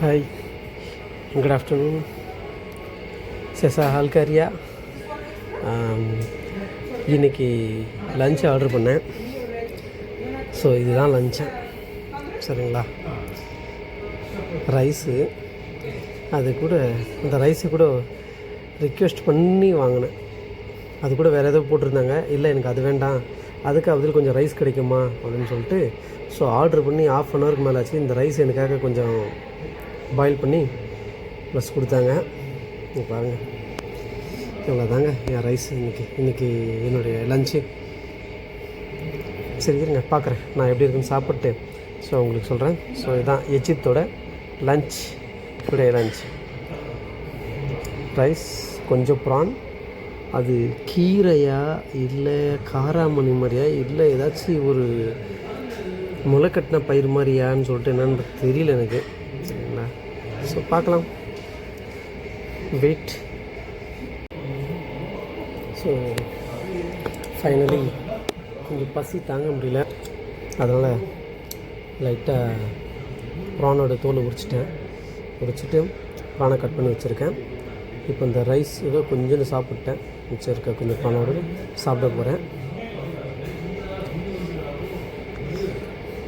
Hi, good afternoon. செசா ஹால்காரியா. இன்றைக்கி lunch order பண்ணேன். So இதுதான் லஞ்சு, சரிங்களா? ரைஸு, அது கூட அந்த ரைஸு கூட ரிக்வெஸ்ட் பண்ணி வாங்கினேன். அது கூட வேறு ஏதோ போட்டிருந்தாங்க. இல்லை எனக்கு அது வேண்டாம், அதுக்கு அதில் கொஞ்சம் ரைஸ் கிடைக்குமா அப்படின்னு சொல்லிட்டு ஸோ ஆர்டர் பண்ணி ½ அன் ஹவருக்கு மேலே ஆச்சு. இந்த ரைஸ் எனக்காக கொஞ்சம் பாயில் பண்ணி ப்ளஸ் கொடுத்தாங்க. பாருங்கள், இவ்வளோ தாங்க என் ரைஸ் இன்றைக்கி என்னுடைய லஞ்சு. சரி இருங்க பார்க்குறேன் நான் எப்படி இருக்குன்னு சாப்பிட்டு ஸோ உங்களுக்கு சொல்கிறேன். ஸோ இதுதான் எஜித்தோட லஞ்ச். டுடே லஞ்ச் ரைஸ், கொஞ்சம் ப்ரான், அது கீரையா இல்லை காராமணி மாதிரியா இல்லை ஏதாச்சும் ஒரு முளைக்கட்டின பயிர் மாதிரியான்னு சொல்லிட்டு என்னென்னு தெரியல எனக்கு, சரிங்களா? ஸோ பார்க்கலாம், வெயிட். ஸோ ஃபைனலி கொஞ்சம் பசி தாங்க முடியல, அதனால் லைட்டாக ப்ரானோட தோலை உரிச்சிட்டு ப்ரானை கட் பண்ணி வச்சுருக்கேன். இப்போ இந்த ரைஸ் ஏதோ கொஞ்சம் சாப்பிட்டேன், மிச்சம் இருக்க கொஞ்சம் ப்ரானோடு சாப்பிட போகிறேன்.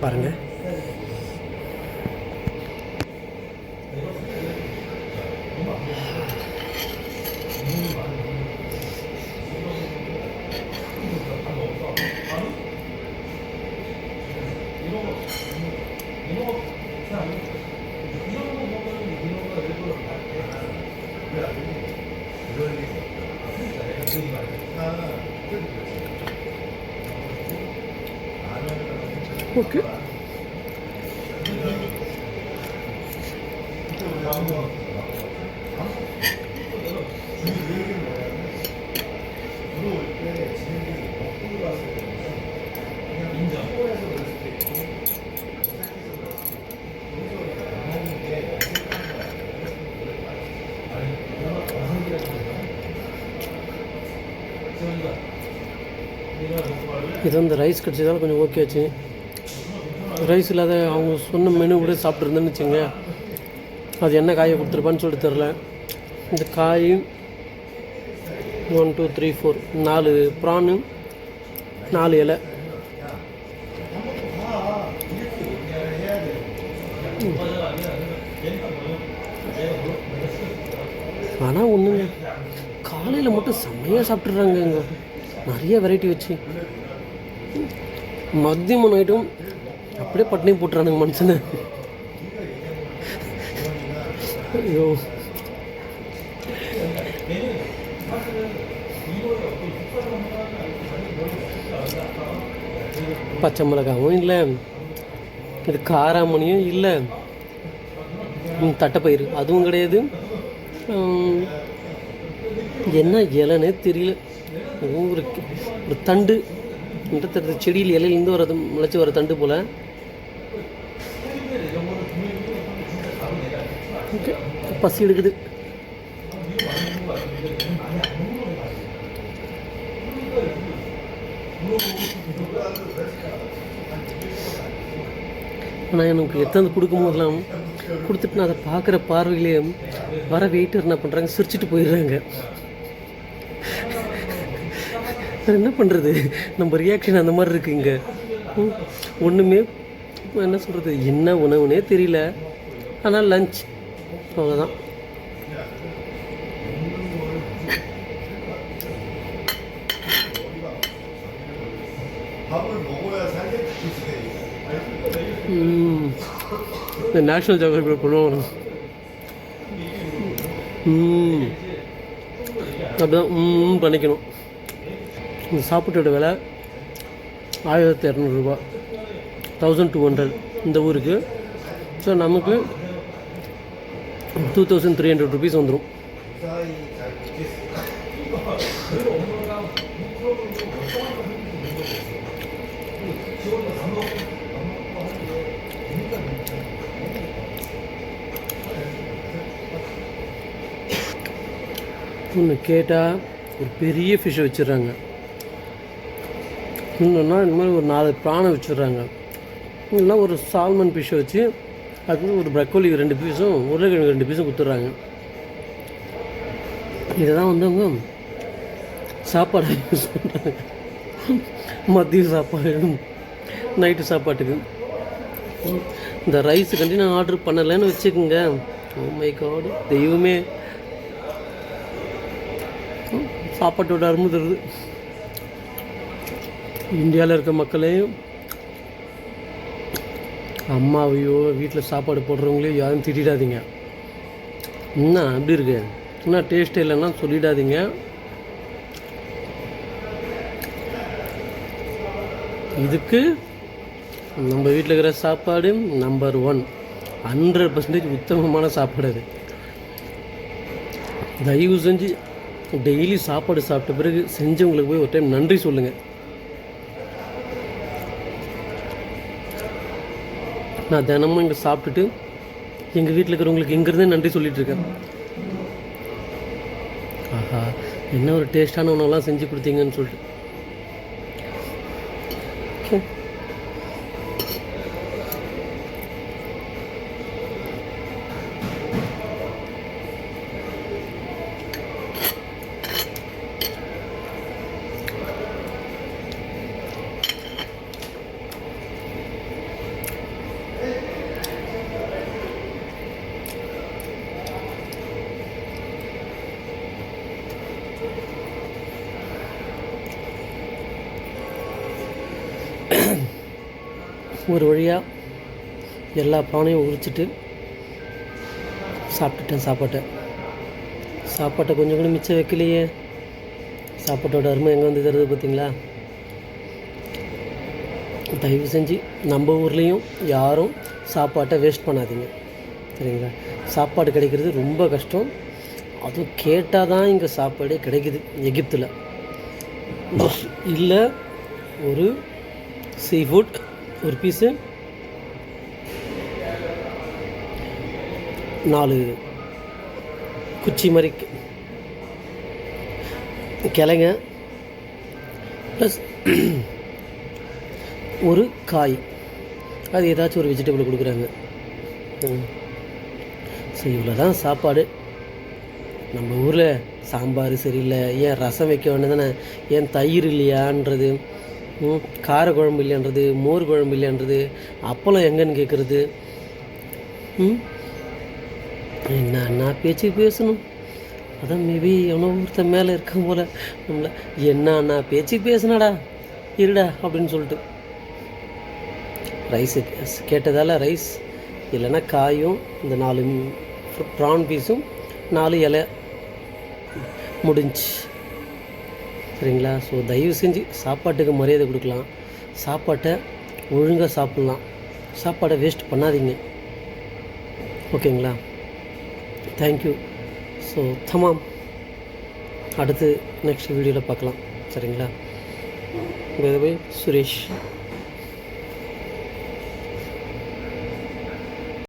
பாருங்கள், ஓகே. இது வந்து ரைஸ் கிடச்சதால கொஞ்சம் ஓகே ஆச்சு. ரைஸ் இல்லாத அவங்க சொன்ன மெனு கூட சாப்பிட்ருந்தேன்னு வச்சுங்க, அது என்ன காயை கொடுத்துருப்பான்னு சொல்லிட்டு தெரில. இந்த காய் 1 2 3 4 4 ப்ரானு, 4 இலை. ஆனால் ஒன்றுங்க, காலையில் மட்டும் செம்மையாக சாப்பிட்றாங்க இங்கே, நிறைய வெரைட்டி வச்சு. மதியம் நைட்டும் அப்படியே பட்டினி போட்டுறானுங்க மனுஷனை. ஐயோ, பச்சை மிளகாவும் இல்லை, இது காராமணியும் இல்லை, தட்டைப்பயிறு அதுவும் கிடையாது. என்ன இலைன்னே தெரியல, ஒரு தண்டு இந்த செடியில் இலையிலேருந்து வர முளைச்சி வர தண்டு போல். ஓகே, பசி எடுக்குது. ஆனால் எனக்கு எத்தனை கொடுக்கும் போதெல்லாம் கொடுத்துட்டு நான் அதை பார்க்குற பார்வையிலே வர வெயிட்டர் என்ன பண்ணுறாங்க, சிரிச்சிட்டு போயிடுறாங்க. என்ன பண்ணுறது, நம்ம ரியாக்ஷன் அந்த மாதிரி இருக்குது இங்கே. ஒன்றுமே என்ன சொல்கிறது, என்ன உணவுனே தெரியல. ஆனால் லஞ்ச் அவ்வளோதான். இந்த நேஷ்னல் ஜியோகிராஃபி பண்ணுவாங்க அப்படிதான் பண்ணிக்கணும். இந்த சாப்பிட்டோட விலை 1200 ரூபா, 1200 இந்த ஊருக்கு. ஸோ நமக்கு 2300 ருபீஸ் வந்துடும். ஒன்று கேட்டால் ஒரு பெரிய ஃபிஷ்ஷை வச்சிடுறாங்க, இன்னொன்னா இந்த மாதிரி ஒரு 4 ப்ரானை வச்சுடுறாங்க, இல்லைனா ஒரு சால்மன் ஃபிஷ்ஷை வச்சு அதுக்கு ஒரு ப்ரக்கோலி 2 பீஸும் உருளைக்கிழங்கு 2 பீஸும் கொடுத்துட்றாங்க. இதை தான் வந்து அவங்க சாப்பாடு யூஸ் பண்ணுறாங்க. மதிய சாப்பாடு, நைட்டு சாப்பாட்டுக்கு. இந்த ரைஸுக்காண்டி நான் ஆர்டர் பண்ணலைன்னு வச்சுக்கோங்க. ஓ மை காட், தெய்வமே, சாப்பாட்டோட அருமை தருது. இந்தியாவில் இருக்க மக்களையும் அம்மாவையோ வீட்டில் சாப்பாடு போடுறவங்களையும் யாரும் திட்டாதீங்க. என்ன அப்படி இருக்கு, என்ன டேஸ்ட் இல்லைன்னா சொல்லிடாதீங்க. இதுக்கு நம்ம வீட்டில் இருக்கிற சாப்பாடு நம்பர் 1, 100% உத்தமமான சாப்பாடு. அது தயவு செஞ்சு டெய்லி சாப்பாடு சாப்பிட்ட பிறகு செஞ்சவங்களுக்கு போய் ஒரு டைம் நன்றி சொல்லுங்கள். நான் தினமும் இங்கே சாப்பிட்டுட்டு எங்கள் வீட்டில் இருக்கிறவங்களுக்கு இங்கேருந்தே நன்றி சொல்லிகிட்ருக்கேன். ஆஹா, என்ன ஒரு டேஸ்ட்டான உணவெல்லாம் செஞ்சு கொடுத்தீங்கன்னு சொல்லிட்டு. ஒரு வழியாக எல்லா பானையும் உரிச்சிட்டு சாப்பிட்டுட்டேன். சாப்பாட்டை கொஞ்சம் கூட மிச்சம் வைக்கலையே. சாப்பாட்டோட அருமை எங்கே வந்து தருது பார்த்தீங்களா? தயவு செஞ்சு நம்ம ஊர்லேயும் யாரும் சாப்பாட்டை வேஸ்ட் பண்ணாதீங்க, சரிங்களா? சாப்பாடு கிடைக்கிறது ரொம்ப கஷ்டம். அதுவும் கேட்டால் தான் இங்கே சாப்பாடே கிடைக்குது எகிப்தில். இல்லை ஒரு சீ ஃபுட் ஒரு பீஸு 4 குச்சி மாதிரி கிளைங்க ப்ளஸ் ஒரு காய், அது ஏதாச்சும் ஒரு வெஜிடபிள் கொடுக்குறாங்க. ஸோ இவ்வளோ தான் சாப்பாடு. நம்ம ஊரில் சாம்பார் சரியில்லை, ஏன் ரசம் வைக்க வேண்டியதானே, ஏன் தயிர் இல்லையான்றது, கார குழம்பு இல்லைன்றது, மோர் குழம்பு இல்லைன்றது, அப்பளம் எங்கன்னு கேட்குறது. என்ன பேச்சு பேசணும். அதான் மேபி எவனோ ஒருத்த மேலே இருக்க போல் நம்மளை என்ன பேச்சு பேசுனாடா இருடா அப்படின்னு சொல்லிட்டு ரைஸு கேட்டதால் ரைஸ், இல்லைன்னா காயும் இந்த 4 ப்ரான் பீஸும் 4 இலை முடிஞ்சு, சரிங்களா? ஸோ தயவு செஞ்சு சாப்பாட்டுக்கு மரியாதை கொடுக்கலாம், சாப்பாட்டை ஒழுங்காக சாப்பிட்லாம், சாப்பாடை வேஸ்ட் பண்ணாதீங்க, ஓகேங்களா? தேங்க்யூ. ஸோ தமாம், அடுத்து நெக்ஸ்ட் வீடியோவில் பார்க்கலாம், சரிங்களா? பை சுரேஷ்.